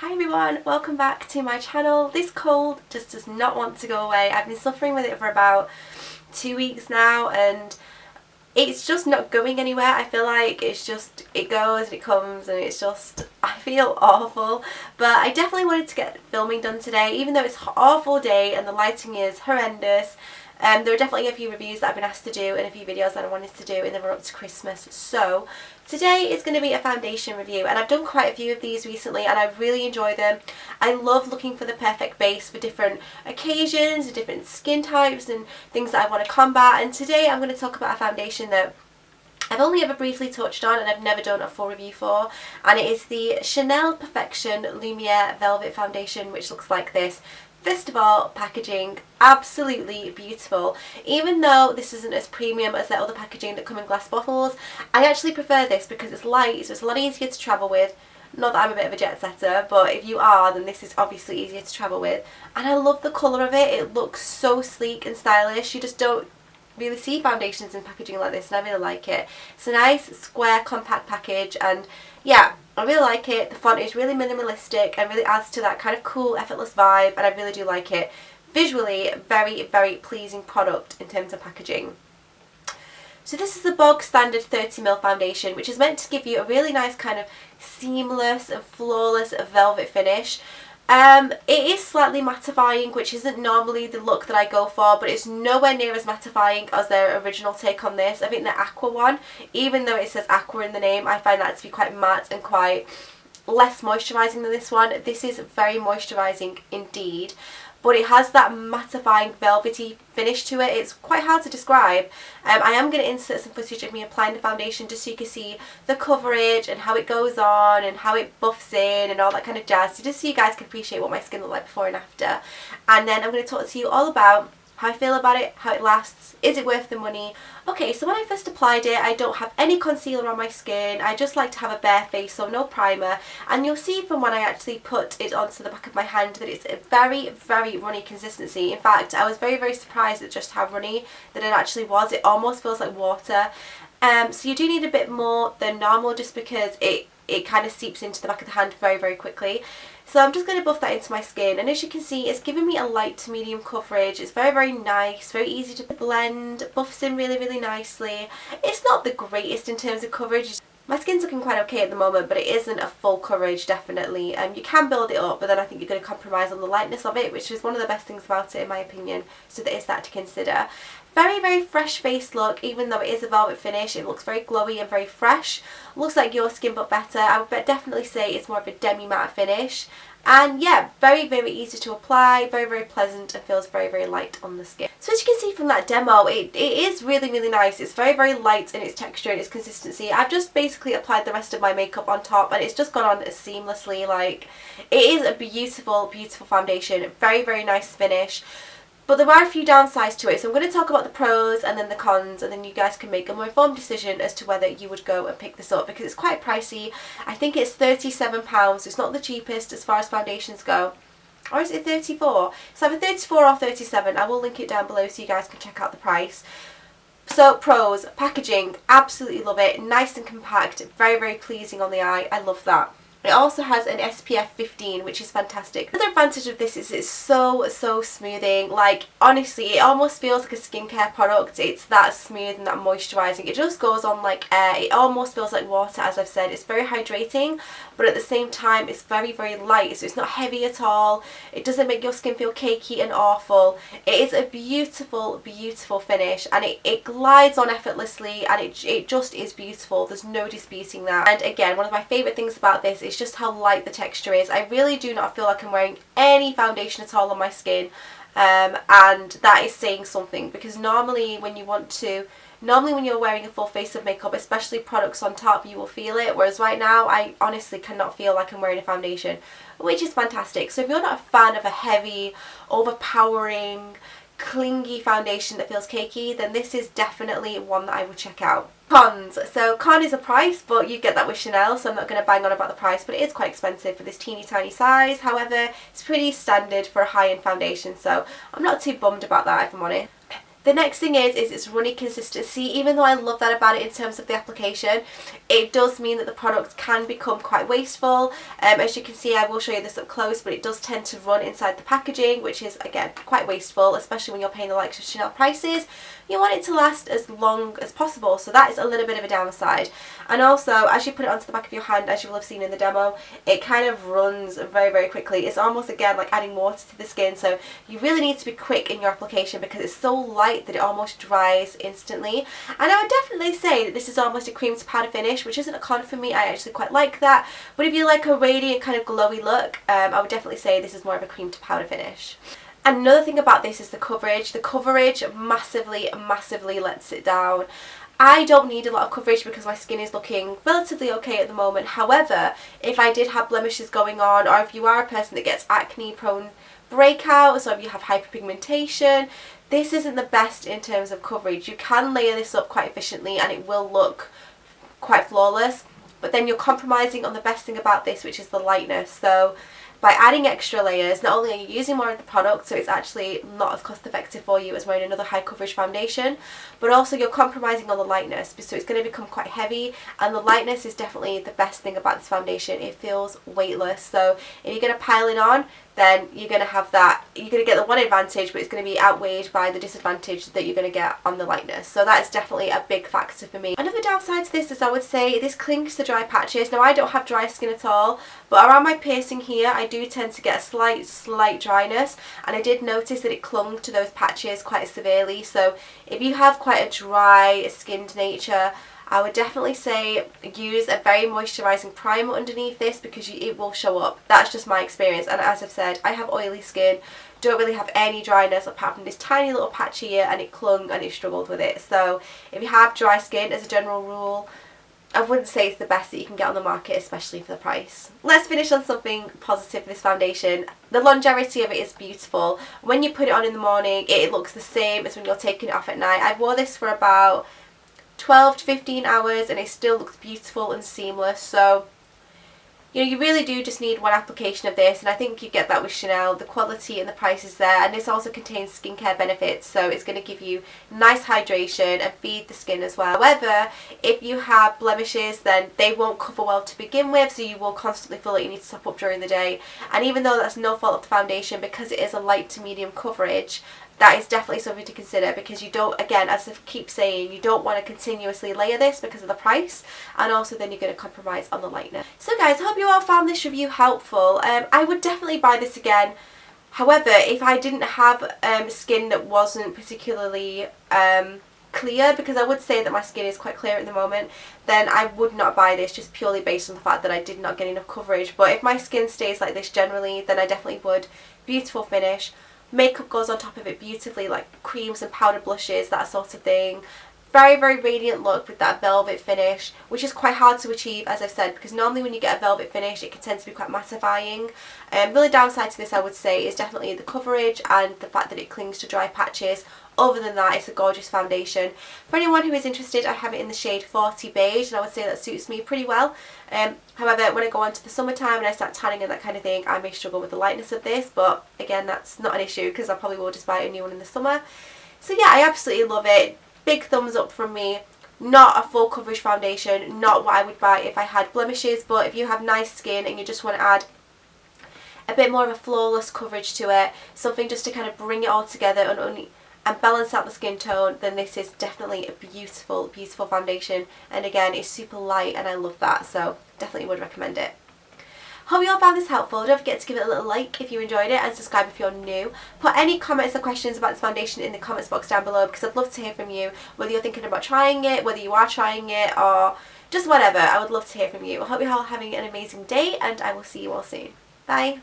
Hi everyone, welcome back to my channel. This cold just does not want to go away. I've been suffering with it for about 2 weeks now and it's just not going anywhere. I feel like it's just, it goes and it comes and it's just, I feel awful. But I definitely wanted to get filming done today, even though it's an awful day and the lighting is horrendous. There are definitely a few reviews that I've been asked to do and a few videos that I wanted to do in the run up to Christmas. So today is going to be a foundation review, and I've done quite a few of these recently and I really enjoy them. I love looking for the perfect base for different occasions and different skin types and things that I want to combat. And today I'm going to talk about a foundation that I've only ever briefly touched on and I've never done a full review for, and it is the Chanel Perfection Lumière Velvet Foundation, which looks like this. First of all, packaging, absolutely beautiful. Even though this isn't as premium as their other packaging that come in glass bottles, I actually prefer this because it's light, so it's a lot easier to travel with. Not that I'm a bit of a jet setter, but if you are, then this is obviously easier to travel with. And I love the colour of it. It looks so sleek and stylish. You just don't really see foundations in packaging like this, and I really like it. It's a nice square compact package, and yeah, I really like it. The font is really minimalistic and really adds to that kind of cool, effortless vibe, and I really do like it. Visually, very, very pleasing product in terms of packaging. So this is the bog standard 30ml foundation, which is meant to give you a really nice kind of seamless and flawless velvet finish. It is slightly mattifying, which isn't normally the look that I go for, but it's nowhere near as mattifying as their original take on this. I think the aqua one, even though it says aqua in the name, I find that to be quite matte and quite less moisturising than this one. This is very moisturising indeed, but it has that mattifying velvety finish to it. It's quite hard to describe. I am going to insert some footage of me applying the foundation just so you can see the coverage and how it goes on and how it buffs in and all that kind of jazz, so just so you guys can appreciate what my skin looked like before and after. And then I'm going to talk to you all about how I feel about it, how it lasts, is it worth the money. Okay, so when I first applied it, I don't have any concealer on my skin. I just like to have a bare face, so no primer. And you'll see from when I actually put it onto the back of my hand that it's a very, very runny consistency. In fact, I was very, very surprised at just how runny that it actually was. It almost feels like water. So you do need a bit more than normal just because it kind of seeps into the back of the hand very, very quickly. So I'm just going to buff that into my skin, and as you can see, it's giving me a light to medium coverage. It's very, very nice, very easy to blend, buffs in really, really nicely. It's not the greatest in terms of coverage. My skin's looking quite okay at the moment, but it isn't a full coverage, definitely. You can build it up, but then I think you're going to compromise on the lightness of it, which is one of the best things about it in my opinion, so there is that to consider. Very, very fresh face look, even though it is a velvet finish. It looks very glowy and very fresh. Looks like your skin but better. I would definitely say it's more of a demi-matte finish. And yeah, very, very easy to apply, very, very pleasant, and feels very, very light on the skin. So as you can see from that demo, it is really, really nice. It's very, very light in its texture and its consistency. I've just basically applied the rest of my makeup on top and it's just gone on seamlessly. Like, it is a beautiful, beautiful foundation. Very, very nice finish. But there are a few downsides to it, so I'm going to talk about the pros and then the cons, and then you guys can make a more informed decision as to whether you would go and pick this up, because it's quite pricey. I think it's £37, so it's not the cheapest as far as foundations go. Or is it 34? It's either 34 or 37. I will link it down below so you guys can check out the price. So pros, packaging, absolutely love it. Nice and compact, very, very pleasing on the eye. I love that. It also has an SPF 15, which is fantastic. Another advantage of this is it's so smoothing. Like, honestly, it almost feels like a skincare product. It's that smooth and that moisturising. It just goes on like air. It almost feels like water, as I've said. It's very hydrating, but at the same time, it's very, very light. So it's not heavy at all. It doesn't make your skin feel cakey and awful. It is a beautiful, beautiful finish, and it glides on effortlessly, and it just is beautiful. There's no disputing that. And again, one of my favourite things about this is just how light the texture is. I really do not feel like I'm wearing any foundation at all on my skin, and that is saying something, because normally when you're wearing a full face of makeup, especially products on top, you will feel it, whereas right now I honestly cannot feel like I'm wearing a foundation, which is fantastic. So if you're not a fan of a heavy, overpowering, clingy foundation that feels cakey, then this is definitely one that I would check out. Cons. So con is a price, but you get that with Chanel, so I'm not going to bang on about the price, but it is quite expensive for this teeny tiny size. However, it's pretty standard for a high-end foundation, so I'm not too bummed about that, if I'm honest. The next thing is its runny consistency. Even though I love that about it in terms of the application, it does mean that the product can become quite wasteful. As you can see, I will show you this up close, but it does tend to run inside the packaging, which is again quite wasteful, especially when you're paying the likes of Chanel prices. You want it to last as long as possible, so that is a little bit of a downside. And also, as you put it onto the back of your hand, as you will have seen in the demo, it kind of runs very, very quickly. It's almost again like adding water to the skin, so you really need to be quick in your application because it's so light that it almost dries instantly. And I would definitely say that this is almost a cream to powder finish, which isn't a con for me. I actually quite like that, but if you like a radiant kind of glowy look, I would definitely say this is more of a cream to powder finish. Another thing about this is the coverage. The coverage massively lets it down. I don't need a lot of coverage because my skin is looking relatively okay at the moment. However, if I did have blemishes going on, or if you are a person that gets acne prone breakouts, or if you have hyperpigmentation, this isn't the best in terms of coverage. You can layer this up quite efficiently and it will look quite flawless, but then you're compromising on the best thing about this, which is the lightness. So by adding extra layers, not only are you using more of the product, so it's actually not as cost effective for you as wearing another high coverage foundation, but also you're compromising on the lightness, so it's going to become quite heavy, and the lightness is definitely the best thing about this foundation. It feels weightless, so if you're going to pile it on, then you're going to have that, you're going to get the one advantage, but it's going to be outweighed by the disadvantage that you're going to get on the lightness. So that is definitely a big factor for me. Another downside to this is I would say this clings to dry patches. Now I don't have dry skin at all, but around my piercing here I do tend to get a slight dryness, and I did notice that it clung to those patches quite severely. So if you have quite a dry skinned nature, I would definitely say use a very moisturising primer underneath this because it will show up. That's just my experience, and as I've said, I have oily skin, don't really have any dryness apart from this tiny little patch here, and it clung and it struggled with it. So if you have dry skin, as a general rule, I wouldn't say it's the best that you can get on the market, especially for the price. Let's finish on something positive for this foundation. The longevity of it is beautiful. When you put it on in the morning, it looks the same as when you're taking it off at night. I wore this for about 12 to 15 hours and it still looks beautiful and seamless. So you know, you really do just need one application of this, and I think you get that with Chanel. The quality and the price is there, and this also contains skincare benefits, so it's going to give you nice hydration and feed the skin as well. However, if you have blemishes, then they won't cover well to begin with, so you will constantly feel like you need to top up during the day. And even though that's no fault of the foundation, because it is a light to medium coverage, that is definitely something to consider, because you don't, again, as I keep saying, you don't want to continuously layer this because of the price, and also then you're going to compromise on the lightness. So guys, I hope you all found this review helpful. I would definitely buy this again. However, if I didn't have skin that wasn't particularly clear, because I would say that my skin is quite clear at the moment, then I would not buy this, just purely based on the fact that I did not get enough coverage. But if my skin stays like this generally, then I definitely would. Beautiful finish. Makeup goes on top of it beautifully, like creams and powder blushes, that sort of thing. Very, very radiant look with that velvet finish, which is quite hard to achieve, as I've said, because normally when you get a velvet finish it can tend to be quite mattifying. The only downside to this, I would say, is definitely the coverage and the fact that it clings to dry patches. Other than that, it's a gorgeous foundation. For anyone who is interested, I have it in the shade 40 beige, and I would say that suits me pretty well. However, when I go on to the summertime and I start tanning and that kind of thing, I may struggle with the lightness of this, but again, that's not an issue because I probably will just buy a new one in the summer. So yeah, I absolutely love it. Big thumbs up from me. Not a full coverage foundation, not what I would buy if I had blemishes, but if you have nice skin and you just want to add a bit more of a flawless coverage to it, something just to kind of bring it all together and balance out the skin tone, then this is definitely a beautiful, beautiful foundation. And again, it's super light and I love that, so definitely would recommend it. Hope you all found this helpful. Don't forget to give it a little like if you enjoyed it, and subscribe if you're new. Put any comments or questions about this foundation in the comments box down below, because I'd love to hear from you, whether you're thinking about trying it, whether you are trying it, or just whatever. I would love to hear from you. I hope you're all having an amazing day, and I will see you all soon. Bye.